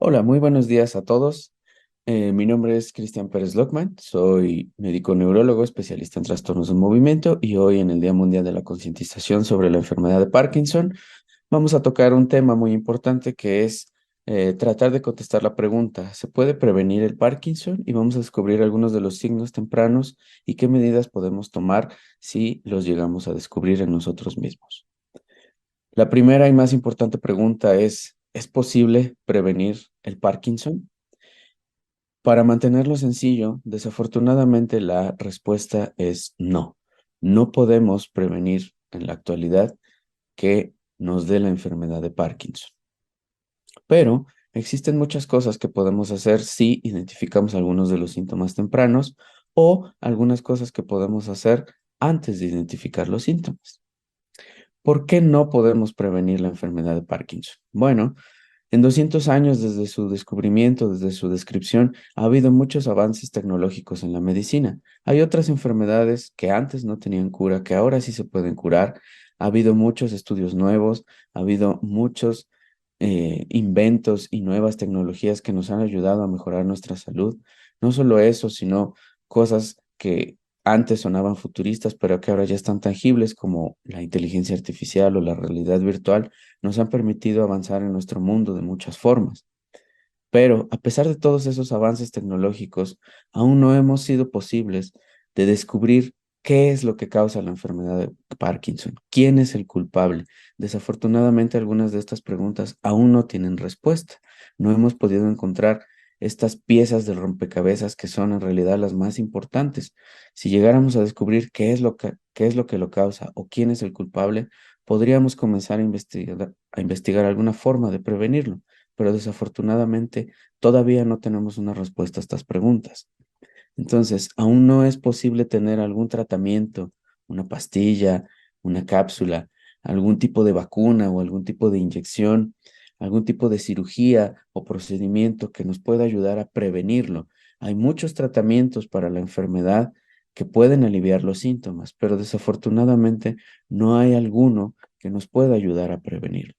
Hola, muy buenos días a todos. Mi nombre es Cristian Pérez Lockman, soy médico neurólogo, especialista en trastornos del movimiento y hoy en el Día Mundial de la Concientización sobre la enfermedad de Parkinson vamos a tocar un tema muy importante que es tratar de contestar la pregunta, ¿se puede prevenir el Parkinson? Y vamos a descubrir algunos de los signos tempranos y qué medidas podemos tomar si los llegamos a descubrir en nosotros mismos. La primera y más importante pregunta ¿es posible prevenir el Parkinson? Para mantenerlo sencillo, desafortunadamente la respuesta es no. No podemos prevenir en la actualidad que nos dé la enfermedad de Parkinson. Pero existen muchas cosas que podemos hacer si identificamos algunos de los síntomas tempranos o algunas cosas que podemos hacer antes de identificar los síntomas. ¿Por qué no podemos prevenir la enfermedad de Parkinson? Bueno, en 200 años desde su descubrimiento, desde su descripción, ha habido muchos avances tecnológicos en la medicina. Hay otras enfermedades que antes no tenían cura, que ahora sí se pueden curar. Ha habido muchos estudios nuevos, ha habido muchos inventos y nuevas tecnologías que nos han ayudado a mejorar nuestra salud. No solo eso, sino cosas que antes sonaban futuristas, pero que ahora ya están tangibles como la inteligencia artificial o la realidad virtual nos han permitido avanzar en nuestro mundo de muchas formas. Pero a pesar de todos esos avances tecnológicos, aún no hemos sido posibles de descubrir qué es lo que causa la enfermedad de Parkinson, quién es el culpable. Desafortunadamente, algunas de estas preguntas aún no tienen respuesta. No hemos podido encontrar estas piezas del rompecabezas que son en realidad las más importantes. Si llegáramos a descubrir qué es lo que lo causa o quién es el culpable, podríamos comenzar a investigar alguna forma de prevenirlo, pero desafortunadamente todavía no tenemos una respuesta a estas preguntas. Entonces, aún no es posible tener algún tratamiento, una pastilla, una cápsula, algún tipo de vacuna o algún tipo de inyección, algún tipo de cirugía o procedimiento que nos pueda ayudar a prevenirlo. Hay muchos tratamientos para la enfermedad que pueden aliviar los síntomas, pero desafortunadamente no hay alguno que nos pueda ayudar a prevenirlo.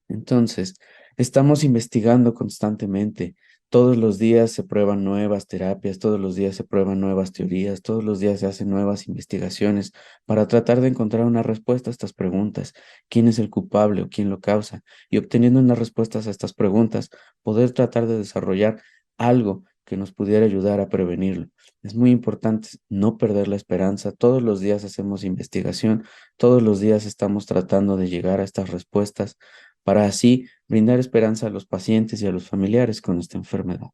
Entonces, estamos investigando constantemente. Todos los días se prueban nuevas terapias, todos los días se prueban nuevas teorías, todos los días se hacen nuevas investigaciones para tratar de encontrar una respuesta a estas preguntas. ¿Quién es el culpable o quién lo causa? Y obteniendo unas respuestas a estas preguntas, poder tratar de desarrollar algo que nos pudiera ayudar a prevenirlo. Es muy importante no perder la esperanza. Todos los días hacemos investigación, todos los días estamos tratando de llegar a estas respuestas para así brindar esperanza a los pacientes y a los familiares con esta enfermedad.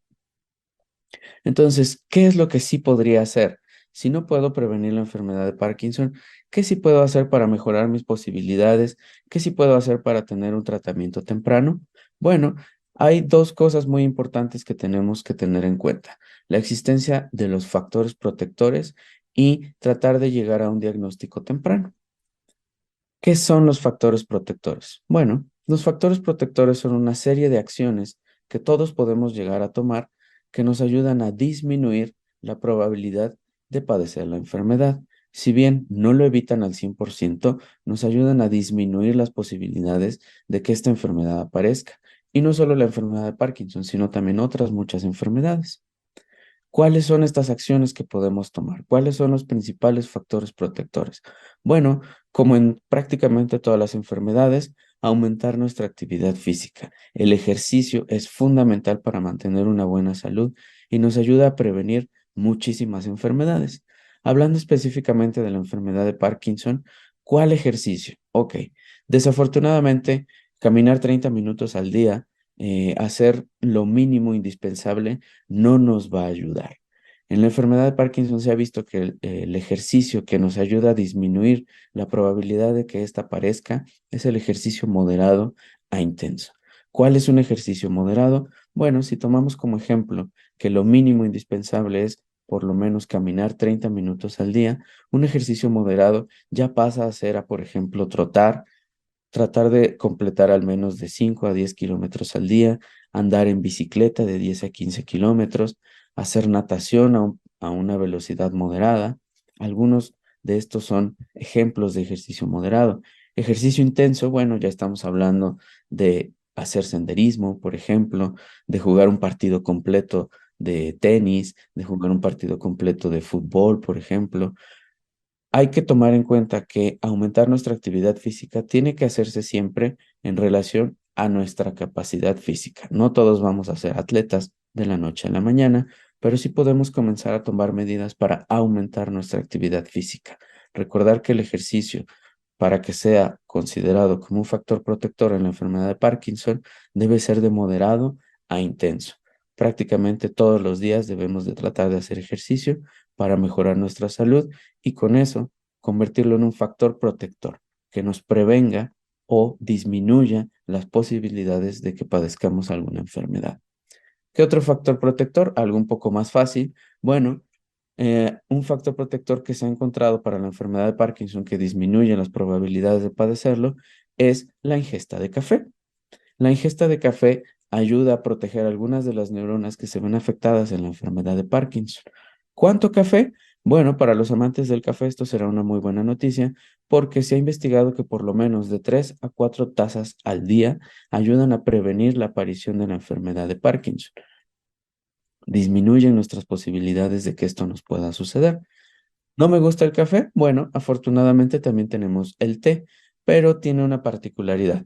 Entonces, ¿qué es lo que sí podría hacer? Si no puedo prevenir la enfermedad de Parkinson, ¿qué sí puedo hacer para mejorar mis posibilidades? ¿Qué sí puedo hacer para tener un tratamiento temprano? Bueno, hay dos cosas muy importantes que tenemos que tener en cuenta. La existencia de los factores protectores y tratar de llegar a un diagnóstico temprano. ¿Qué son los factores protectores? Bueno, los factores protectores son una serie de acciones que todos podemos llegar a tomar que nos ayudan a disminuir la probabilidad de padecer la enfermedad. Si bien no lo evitan al 100%, nos ayudan a disminuir las posibilidades de que esta enfermedad aparezca. Y no solo la enfermedad de Parkinson, sino también otras muchas enfermedades. ¿Cuáles son estas acciones que podemos tomar? ¿Cuáles son los principales factores protectores? Bueno, como en prácticamente todas las enfermedades, aumentar nuestra actividad física. El ejercicio es fundamental para mantener una buena salud y nos ayuda a prevenir muchísimas enfermedades. Hablando específicamente de la enfermedad de Parkinson, ¿cuál ejercicio? Ok, desafortunadamente, caminar 30 minutos al día, hacer lo mínimo indispensable no nos va a ayudar. En la enfermedad de Parkinson se ha visto que el ejercicio que nos ayuda a disminuir la probabilidad de que ésta aparezca es el ejercicio moderado a intenso. ¿Cuál es un ejercicio moderado? Bueno, si tomamos como ejemplo que lo mínimo indispensable es por lo menos caminar 30 minutos al día, un ejercicio moderado ya pasa a ser, por ejemplo, trotar, tratar de completar al menos de 5 a 10 kilómetros al día, andar en bicicleta de 10 a 15 kilómetros, hacer natación a una velocidad moderada. Algunos de estos son ejemplos de ejercicio moderado. Ejercicio intenso, bueno, ya estamos hablando de hacer senderismo, por ejemplo, de jugar un partido completo de tenis, de jugar un partido completo de fútbol, por ejemplo. Hay que tomar en cuenta que aumentar nuestra actividad física tiene que hacerse siempre en relación a nuestra capacidad física. No todos vamos a ser atletas de la noche a la mañana, pero sí podemos comenzar a tomar medidas para aumentar nuestra actividad física. Recordar que el ejercicio, para que sea considerado como un factor protector en la enfermedad de Parkinson, debe ser de moderado a intenso. Prácticamente todos los días debemos de tratar de hacer ejercicio para mejorar nuestra salud y con eso convertirlo en un factor protector que nos prevenga o disminuya las posibilidades de que padezcamos alguna enfermedad. ¿Qué otro factor protector? Algo un poco más fácil. Bueno, un factor protector que se ha encontrado para la enfermedad de Parkinson que disminuye las probabilidades de padecerlo es la ingesta de café. La ingesta de café ayuda a proteger algunas de las neuronas que se ven afectadas en la enfermedad de Parkinson. ¿Cuánto café? Bueno, para los amantes del café esto será una muy buena noticia porque se ha investigado que por lo menos de 3 a 4 tazas al día ayudan a prevenir la aparición de la enfermedad de Parkinson. Disminuyen nuestras posibilidades de que esto nos pueda suceder. ¿No me gusta el café? Bueno, afortunadamente también tenemos el té, pero tiene una particularidad.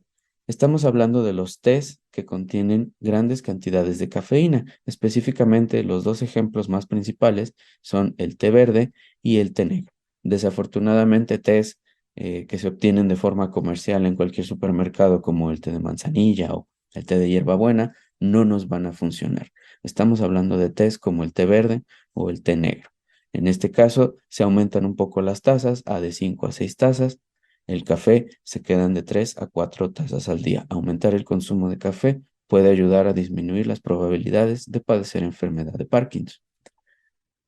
Estamos hablando de los tés que contienen grandes cantidades de cafeína. Específicamente, los dos ejemplos más principales son el té verde y el té negro. Desafortunadamente, tés que se obtienen de forma comercial en cualquier supermercado, como el té de manzanilla o el té de hierbabuena, no nos van a funcionar. Estamos hablando de tés como el té verde o el té negro. En este caso, se aumentan un poco las tazas a de 5 a 6 tazas. El café se quedan de 3 a 4 tazas al día. Aumentar el consumo de café puede ayudar a disminuir las probabilidades de padecer enfermedad de Parkinson.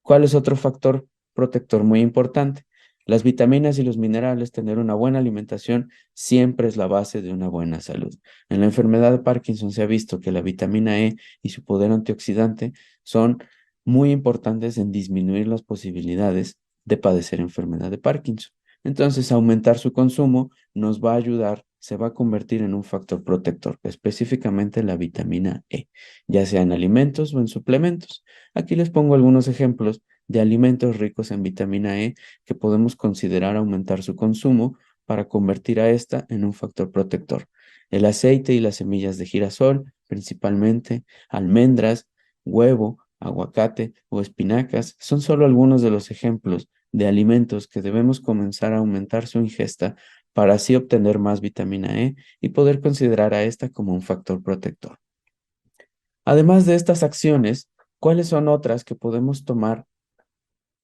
¿Cuál es otro factor protector muy importante? Las vitaminas y los minerales, tener una buena alimentación siempre es la base de una buena salud. En la enfermedad de Parkinson se ha visto que la vitamina E y su poder antioxidante son muy importantes en disminuir las posibilidades de padecer enfermedad de Parkinson. Entonces, aumentar su consumo nos va a ayudar, se va a convertir en un factor protector, específicamente la vitamina E, ya sea en alimentos o en suplementos. Aquí les pongo algunos ejemplos de alimentos ricos en vitamina E que podemos considerar aumentar su consumo para convertir a esta en un factor protector. El aceite y las semillas de girasol, principalmente, almendras, huevo, aguacate o espinacas, son solo algunos de los ejemplos de alimentos que debemos comenzar a aumentar su ingesta para así obtener más vitamina E y poder considerar a esta como un factor protector. Además de estas acciones, ¿cuáles son otras que podemos tomar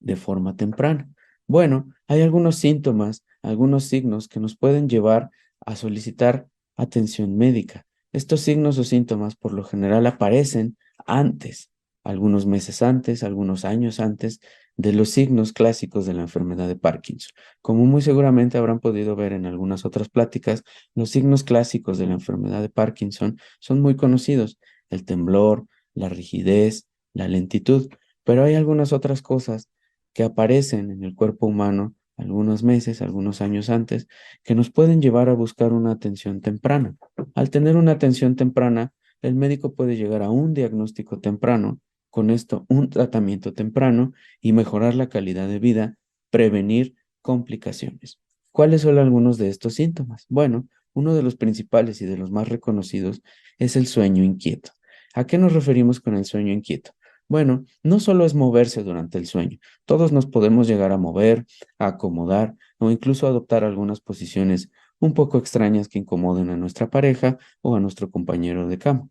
de forma temprana? Bueno, hay algunos síntomas, algunos signos que nos pueden llevar a solicitar atención médica. Estos signos o síntomas por lo general aparecen antes, algunos meses antes, algunos años antes de los signos clásicos de la enfermedad de Parkinson. Como muy seguramente habrán podido ver en algunas otras pláticas, los signos clásicos de la enfermedad de Parkinson son muy conocidos: el temblor, la rigidez, la lentitud, pero hay algunas otras cosas que aparecen en el cuerpo humano algunos meses, algunos años antes, que nos pueden llevar a buscar una atención temprana. Al tener una atención temprana, el médico puede llegar a un diagnóstico temprano, con esto un tratamiento temprano y mejorar la calidad de vida, prevenir complicaciones. ¿Cuáles son algunos de estos síntomas? Bueno, uno de los principales y de los más reconocidos es el sueño inquieto. ¿A qué nos referimos con el sueño inquieto? Bueno, no solo es moverse durante el sueño, todos nos podemos llegar a mover, a acomodar o incluso adoptar algunas posiciones un poco extrañas que incomoden a nuestra pareja o a nuestro compañero de cama.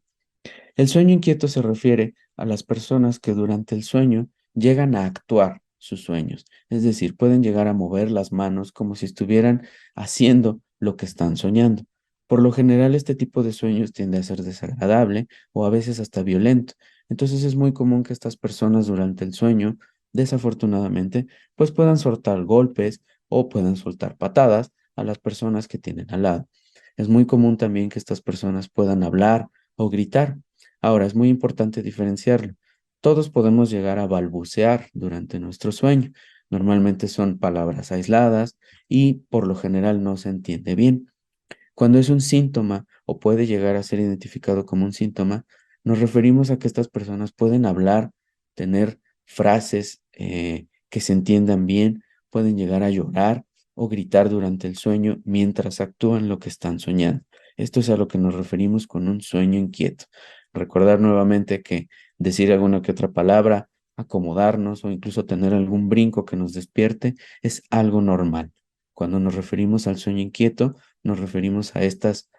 El sueño inquieto se refiere a las personas que durante el sueño llegan a actuar sus sueños, es decir, pueden llegar a mover las manos como si estuvieran haciendo lo que están soñando. Por lo general, este tipo de sueños tiende a ser desagradable o a veces hasta violento. Entonces es muy común que estas personas durante el sueño, desafortunadamente, pues puedan soltar golpes o puedan soltar patadas a las personas que tienen al lado. Es muy común también que estas personas puedan hablar o gritar. Ahora, es muy importante diferenciarlo. Todos podemos llegar a balbucear durante nuestro sueño. Normalmente son palabras aisladas y por lo general no se entiende bien. Cuando es un síntoma o puede llegar a ser identificado como un síntoma, nos referimos a que estas personas pueden hablar, tener frases que se entiendan bien, pueden llegar a llorar o gritar durante el sueño mientras actúan lo que están soñando. Esto es a lo que nos referimos con un sueño inquieto. Recordar nuevamente que decir alguna que otra palabra, acomodarnos o incluso tener algún brinco que nos despierte es algo normal. Cuando nos referimos al sueño inquieto, nos referimos a estas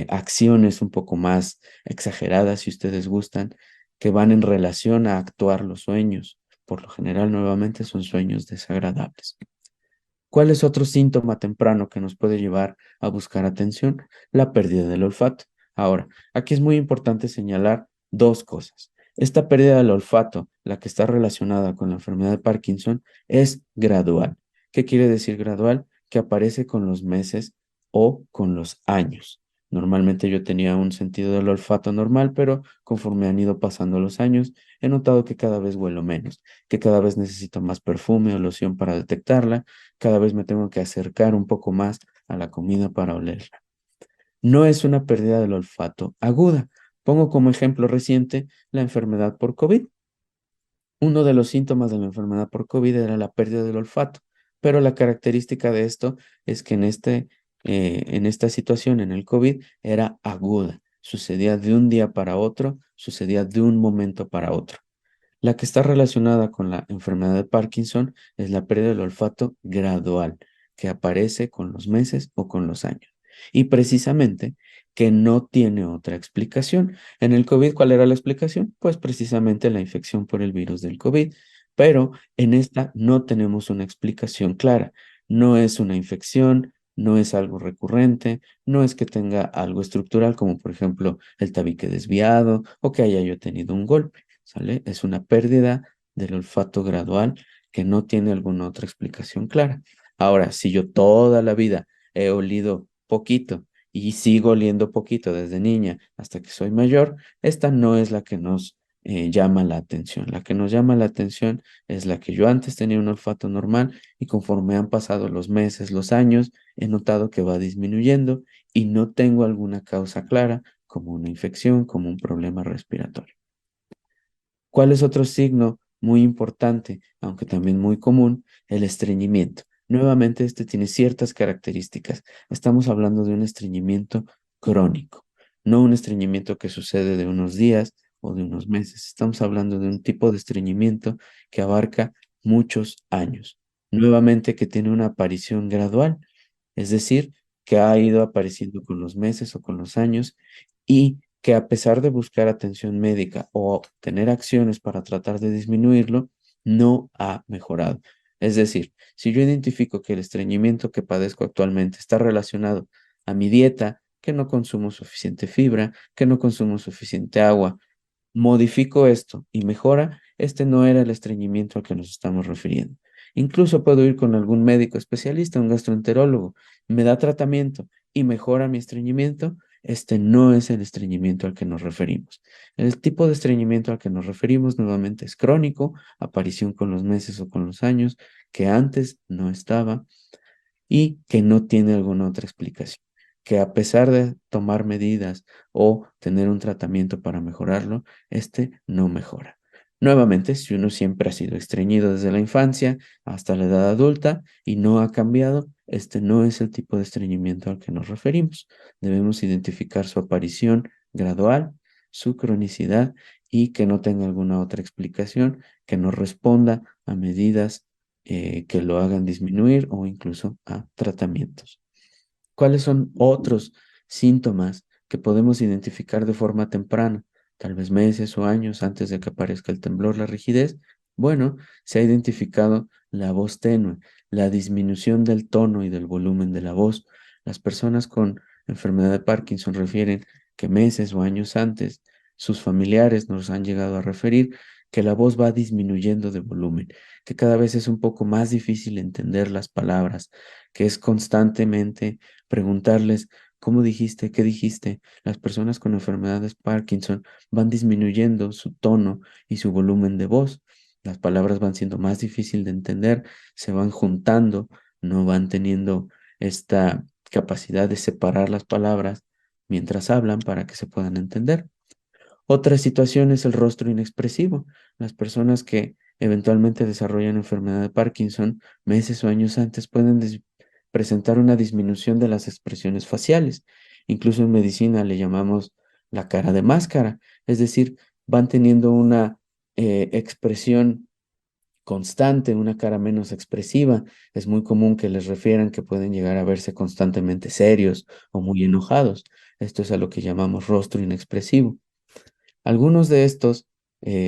acciones un poco más exageradas, si ustedes gustan, que van en relación a actuar los sueños. Por lo general, nuevamente son sueños desagradables. ¿Cuál es otro síntoma temprano que nos puede llevar a buscar atención? La pérdida del olfato. Ahora, aquí es muy importante señalar dos cosas. Esta pérdida del olfato, la que está relacionada con la enfermedad de Parkinson, es gradual. ¿Qué quiere decir gradual? Que aparece con los meses o con los años. Normalmente yo tenía un sentido del olfato normal, pero conforme han ido pasando los años, he notado que cada vez huelo menos, que cada vez necesito más perfume o loción para detectarla, cada vez me tengo que acercar un poco más a la comida para olerla. No es una pérdida del olfato aguda. Pongo como ejemplo reciente la enfermedad por COVID. Uno de los síntomas de la enfermedad por COVID era la pérdida del olfato, pero la característica de esto es que en esta situación, en el COVID, era aguda. Sucedía de un día para otro, sucedía de un momento para otro. La que está relacionada con la enfermedad de Parkinson es la pérdida del olfato gradual, que aparece con los meses o con los años. Y precisamente que no tiene otra explicación. En el COVID, ¿cuál era la explicación? Pues precisamente la infección por el virus del COVID. Pero en esta no tenemos una explicación clara. No es una infección, no es algo recurrente, no es que tenga algo estructural, como por ejemplo el tabique desviado o que haya yo tenido un golpe. ¿Sale? Es una pérdida del olfato gradual que no tiene alguna otra explicación clara. Ahora, si yo toda la vida he olido poquito y sigo oliendo poquito desde niña hasta que soy mayor, esta no es la que nos llama la atención. La que nos llama la atención es la que yo antes tenía un olfato normal y conforme han pasado los meses, los años, he notado que va disminuyendo y no tengo alguna causa clara como una infección, como un problema respiratorio. ¿Cuál es otro signo muy importante, aunque también muy común? El estreñimiento. Nuevamente, este tiene ciertas características. Estamos hablando de un estreñimiento crónico, no un estreñimiento que sucede de unos días o de unos meses. Estamos hablando de un tipo de estreñimiento que abarca muchos años. Nuevamente, que tiene una aparición gradual, es decir, que ha ido apareciendo con los meses o con los años y que a pesar de buscar atención médica o tener acciones para tratar de disminuirlo, no ha mejorado. Es decir, si yo identifico que el estreñimiento que padezco actualmente está relacionado a mi dieta, que no consumo suficiente fibra, que no consumo suficiente agua, modifico esto y mejora, este no era el estreñimiento al que nos estamos refiriendo. Incluso puedo ir con algún médico especialista, un gastroenterólogo, me da tratamiento y mejora mi estreñimiento, este no es el estreñimiento al que nos referimos. El tipo de estreñimiento al que nos referimos nuevamente es crónico, aparición con los meses o con los años, que antes no estaba y que no tiene alguna otra explicación, que a pesar de tomar medidas o tener un tratamiento para mejorarlo, este no mejora. Nuevamente, si uno siempre ha sido estreñido desde la infancia hasta la edad adulta y no ha cambiado, este no es el tipo de estreñimiento al que nos referimos. Debemos identificar su aparición gradual, su cronicidad y que no tenga alguna otra explicación, que no responda a medidas que lo hagan disminuir o incluso a tratamientos. ¿Cuáles son otros síntomas que podemos identificar de forma temprana, tal vez meses o años antes de que aparezca el temblor, la rigidez? Bueno, se ha identificado la voz tenue, la disminución del tono y del volumen de la voz. Las personas con enfermedad de Parkinson refieren que meses o años antes sus familiares nos han llegado a referir que la voz va disminuyendo de volumen, que cada vez es un poco más difícil entender las palabras, que es constantemente preguntarles cómo dijiste, qué dijiste. Las personas con enfermedades Parkinson van disminuyendo su tono y su volumen de voz. Las palabras van siendo más difícil de entender, se van juntando, no van teniendo esta capacidad de separar las palabras, mientras hablan para que se puedan entender. Otra situación es el rostro inexpresivo. Las personas que eventualmente desarrollan enfermedad de Parkinson meses o años antes pueden presentar una disminución de las expresiones faciales. Incluso en medicina le llamamos la cara de máscara, es decir, van teniendo una expresión constante, una cara menos expresiva. Es muy común que les refieran que pueden llegar a verse constantemente serios o muy enojados. Esto es a lo que llamamos rostro inexpresivo. Algunos de estos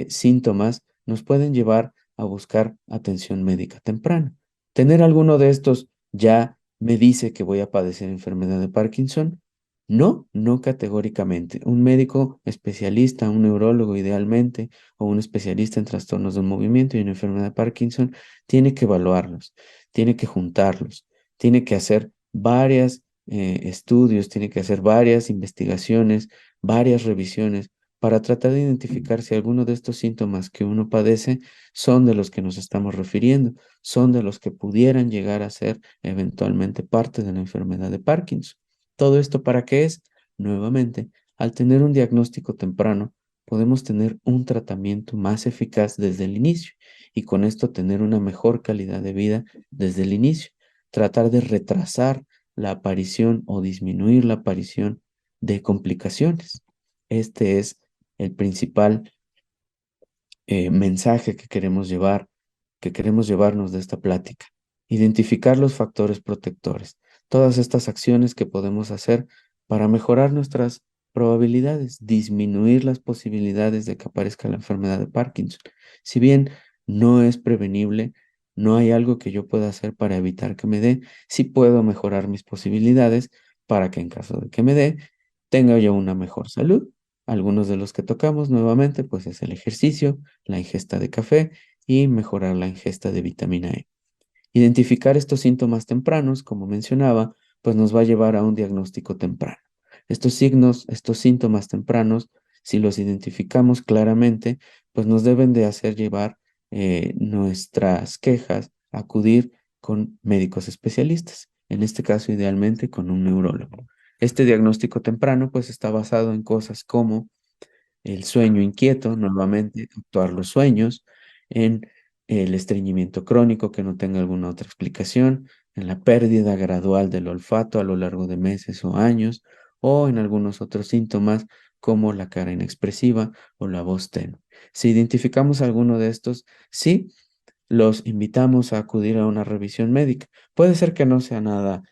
síntomas nos pueden llevar a buscar atención médica temprana. Tener alguno de estos ya me dice que voy a padecer enfermedad de Parkinson. No, no categóricamente. Un médico especialista, un neurólogo idealmente, o un especialista en trastornos del movimiento y en enfermedad de Parkinson, tiene que evaluarlos, tiene que juntarlos, tiene que hacer varios estudios, tiene que hacer varias investigaciones, varias revisiones para tratar de identificar si alguno de estos síntomas que uno padece son de los que nos estamos refiriendo, son de los que pudieran llegar a ser eventualmente parte de la enfermedad de Parkinson. ¿Todo esto para qué es? Nuevamente, al tener un diagnóstico temprano, podemos tener un tratamiento más eficaz desde el inicio y con esto tener una mejor calidad de vida desde el inicio. Tratar de retrasar la aparición o disminuir la aparición de complicaciones. Este es el principal mensaje que queremos llevarnos de esta plática. Identificar los factores protectores, todas estas acciones que podemos hacer para mejorar nuestras probabilidades, disminuir las posibilidades de que aparezca la enfermedad de Parkinson. Si bien no es prevenible, no hay algo que yo pueda hacer para evitar que me dé, sí puedo mejorar mis posibilidades para que en caso de que me dé, tenga yo una mejor salud. Algunos de los que tocamos nuevamente, pues es el ejercicio, la ingesta de café y mejorar la ingesta de vitamina E. Identificar estos síntomas tempranos, como mencionaba, pues nos va a llevar a un diagnóstico temprano. Estos signos, estos síntomas tempranos, si los identificamos claramente, pues nos deben de hacer llevar nuestras quejas, acudir con médicos especialistas, en este caso idealmente con un neurólogo. Este diagnóstico temprano pues está basado en cosas como el sueño inquieto, nuevamente, actuar los sueños, en el estreñimiento crónico que no tenga alguna otra explicación, en la pérdida gradual del olfato a lo largo de meses o años, o en algunos otros síntomas como la cara inexpresiva o la voz tenue. Si identificamos alguno de estos, sí, los invitamos a acudir a una revisión médica. Puede ser que no sea nada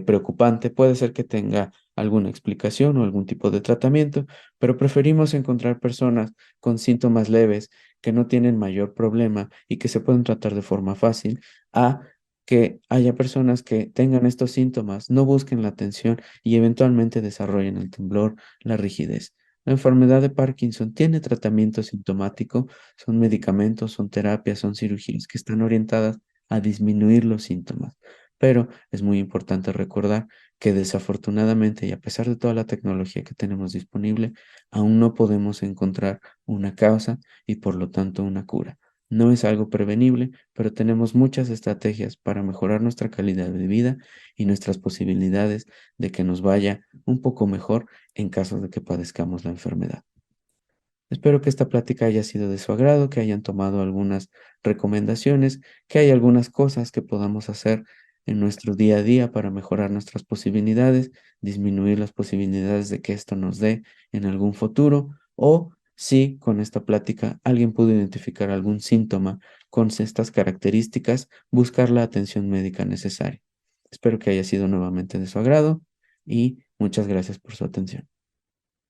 preocupante, puede ser que tenga alguna explicación o algún tipo de tratamiento, pero preferimos encontrar personas con síntomas leves que no tienen mayor problema y que se pueden tratar de forma fácil, a que haya personas que tengan estos síntomas, no busquen la atención y eventualmente desarrollen el temblor, la rigidez. La enfermedad de Parkinson tiene tratamiento sintomático, son medicamentos, son terapias, son cirugías que están orientadas a disminuir los síntomas. Pero es muy importante recordar que desafortunadamente y a pesar de toda la tecnología que tenemos disponible, aún no podemos encontrar una causa y por lo tanto una cura. No es algo prevenible, pero tenemos muchas estrategias para mejorar nuestra calidad de vida y nuestras posibilidades de que nos vaya un poco mejor en caso de que padezcamos la enfermedad. Espero que esta plática haya sido de su agrado, que hayan tomado algunas recomendaciones, que hay algunas cosas que podamos hacer en nuestro día a día para mejorar nuestras posibilidades, disminuir las posibilidades de que esto nos dé en algún futuro, o si con esta plática alguien pudo identificar algún síntoma con estas características, buscar la atención médica necesaria. Espero que haya sido nuevamente de su agrado y muchas gracias por su atención.